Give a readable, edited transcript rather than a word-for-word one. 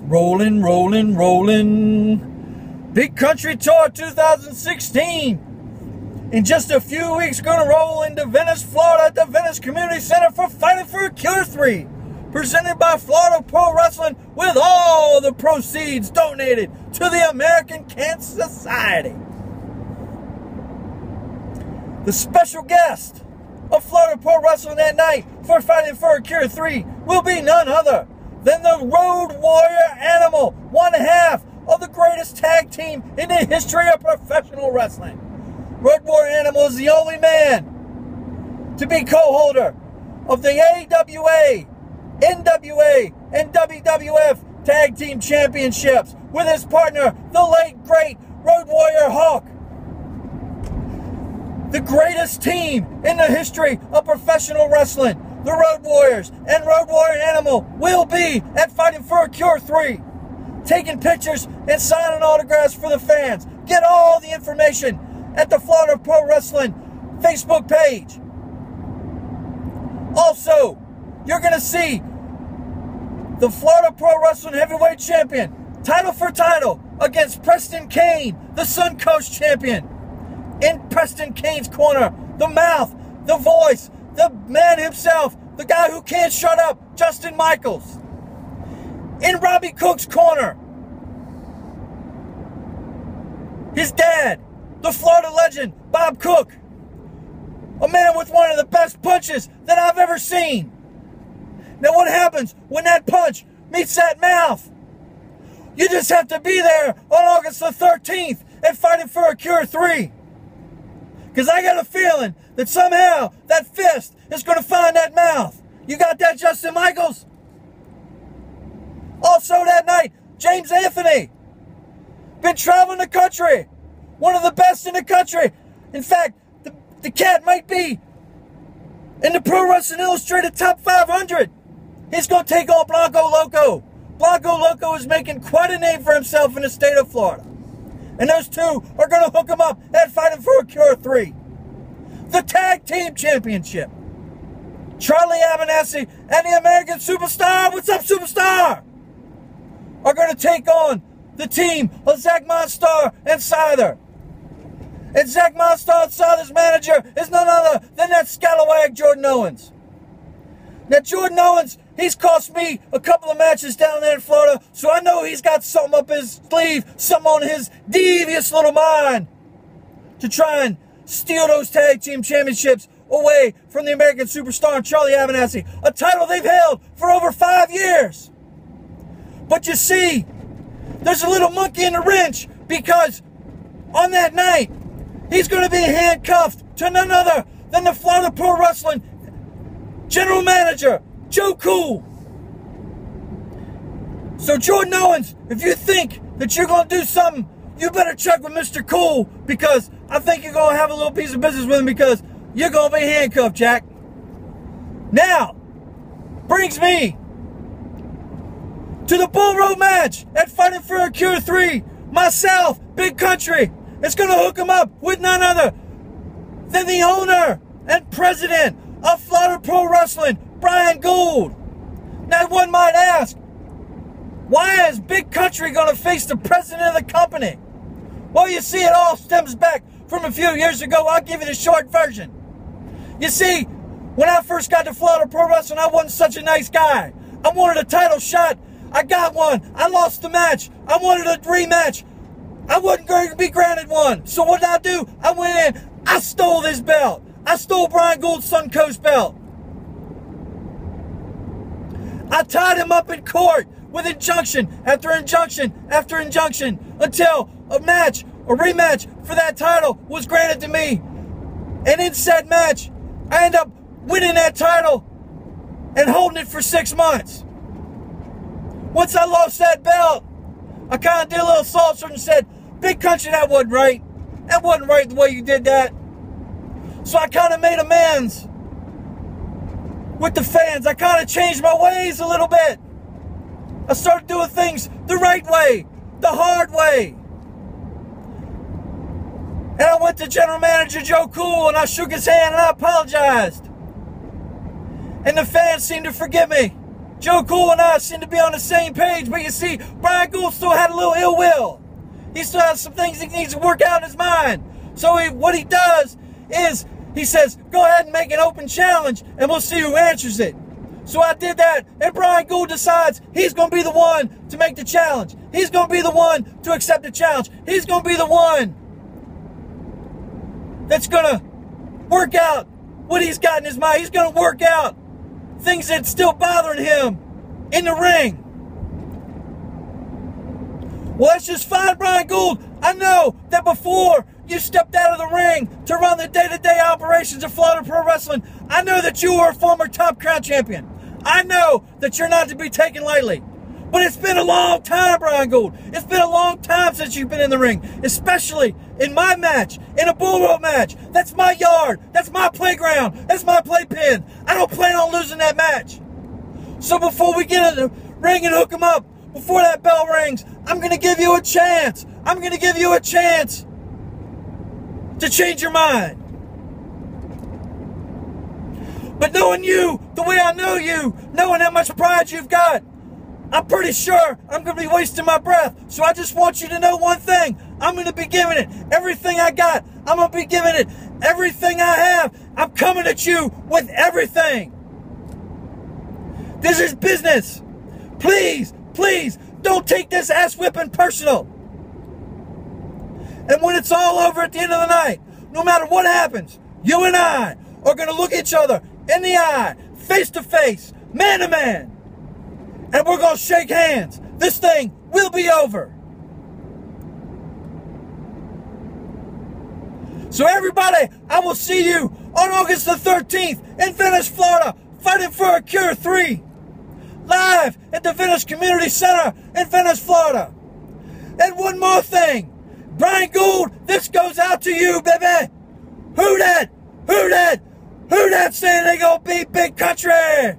Rolling, rolling, rolling. Big Country Tour 2016. In just a few weeks, gonna roll into Venice, Florida at the Venice Community Center for Fighting for a Cure 3. Presented by Florida Pro Wrestling, with all the proceeds donated to the American Cancer Society. The special guest of Florida Pro Wrestling that night for Fighting for a Cure 3 will be none other than the Road Warrior Animal, one half of the greatest tag team in the history of professional wrestling. Road Warrior Animal is the only man to be co-holder of the AWA, NWA, and WWF Tag Team Championships with his partner, the late, great Road Warrior Hawk. The greatest team in the history of professional wrestling, the Road Warriors and Road Warrior Animal, will be at Fighting for a Cure 3, taking pictures and signing autographs for the fans. Get all the information at the Florida Pro Wrestling Facebook page. Also, you're going to see the Florida Pro Wrestling Heavyweight Champion, title for title, against Preston Kane, the Suncoast Champion. In Preston Kane's corner, the mouth, the voice, the man himself, the guy who can't shut up, Justin Michaels. In Robbie Cook's corner, his dad, the Florida legend, Bob Cook. A man with one of the best punches that I've ever seen. Now what happens when that punch meets that mouth? You just have to be there on August the 13th at Fighting for a Cure 3. Because I got a feeling that somehow that fist is going to find that mouth. You got that, Justin Michaels? Also that night, James Anthony. Been traveling the country. One of the best in the country. In fact, the cat might be in the Pro Wrestling Illustrated Top 500. He's going to take on Blanco Loco. Blanco Loco is making quite a name for himself in the state of Florida. And those two are going to hook him up at Fighting for a Cure 3. The Tag Team Championship. Charlie Abernathy and the American Superstar, what's up, Superstar? Are going to take on the team of Zach Monstar and Scyther. And Zach Monstar and Scyther's manager is none other than that scalawag Jordan Owens. Now, Jordan Owens, he's cost me a couple of matches down there in Florida, so I know he's got something up his sleeve, something on his devious little mind to try and steal those tag team championships away from the American Superstar and Charlie Abernathy, a title they've held for over 5 years. But you see, there's a little monkey in the wrench, because on that night, he's going to be handcuffed to none other than the Florida Pro Wrestling General Manager, Joe Cool. So Jordan Owens, if you think that you're going to do something, you better check with Mr. Cool, because I think you're going to have a little piece of business with him, because you're going to be handcuffed, Jack. Now, brings me to the Bull Road match at Fighting for a Cure 3. Myself, Big Country, is going to hook him up with none other than the owner and president of Florida Pro Wrestling, Brian Gould. Now one might ask, why is Big Country going to face the president of the company? Well, you see, it all stems back from a few years ago. I'll give you the short version. You see, when I first got to Florida Pro Wrestling, I wasn't such a nice guy. I wanted a title shot. I got one. I lost the match. I wanted a rematch. I wasn't going to be granted one. So what did I do? I went in. I stole this belt. I stole Brian Gould's Suncoast belt. I tied him up in court with injunction after injunction after injunction until a rematch for that title was granted to me. And in said match, I ended up winning that title and holding it for 6 months. Once I lost that belt, I kind of did a little salt and said, Big Country, that wasn't right. That wasn't right the way you did that. So I kind of made amends with the fans. I kind of changed my ways a little bit. I started doing things the right way, the hard way. And I went to General Manager Joe Cool and I shook his hand and I apologized. And the fans seemed to forgive me. Joe Cool and I seem to be on the same page, but you see, Brian Gould still had a little ill will. He still has some things he needs to work out in his mind. So what he does is he says, go ahead and make an open challenge, and we'll see who answers it. So I did that, and Brian Gould decides he's going to be the one to make the challenge. He's going to be the one to accept the challenge. He's going to be the one that's going to work out what he's got in his mind. He's going to work out things that's still bothering him in the ring. Well, that's just fine, Brian Gould. I know that before you stepped out of the ring to run the day-to-day operations of Florida Pro Wrestling, I know that you were a former top crown champion. I know that you're not to be taken lightly. But it's been a long time, Brian Gould. It's been a long time since you've been in the ring, especially in my match, in a bull rope match. That's my yard. That's my playground. That's my playpen. I don't plan on losing that match. So before we get in the ring and hook them up, before that bell rings, I'm going to give you a chance. I'm going to give you a chance to change your mind. But knowing you, the way I know you, knowing how much pride you've got, I'm pretty sure I'm going to be wasting my breath. So I just want you to know one thing. I'm going to be giving it everything I got. I'm going to be giving it everything I have. I'm coming at you with everything. This is business. Please, please, don't take this ass whipping personal. And when it's all over at the end of the night, no matter what happens, you and I are going to look each other in the eye, face to face, man to man. And we're going to shake hands. This thing will be over. So everybody, I will see you on August the 13th in Venice, Florida, fighting for a Cure 3. Live at the Venice Community Center in Venice, Florida. And one more thing. Brian Gould, this goes out to you, baby. Who that? Who that? Who that saying they gonna beat Big Country?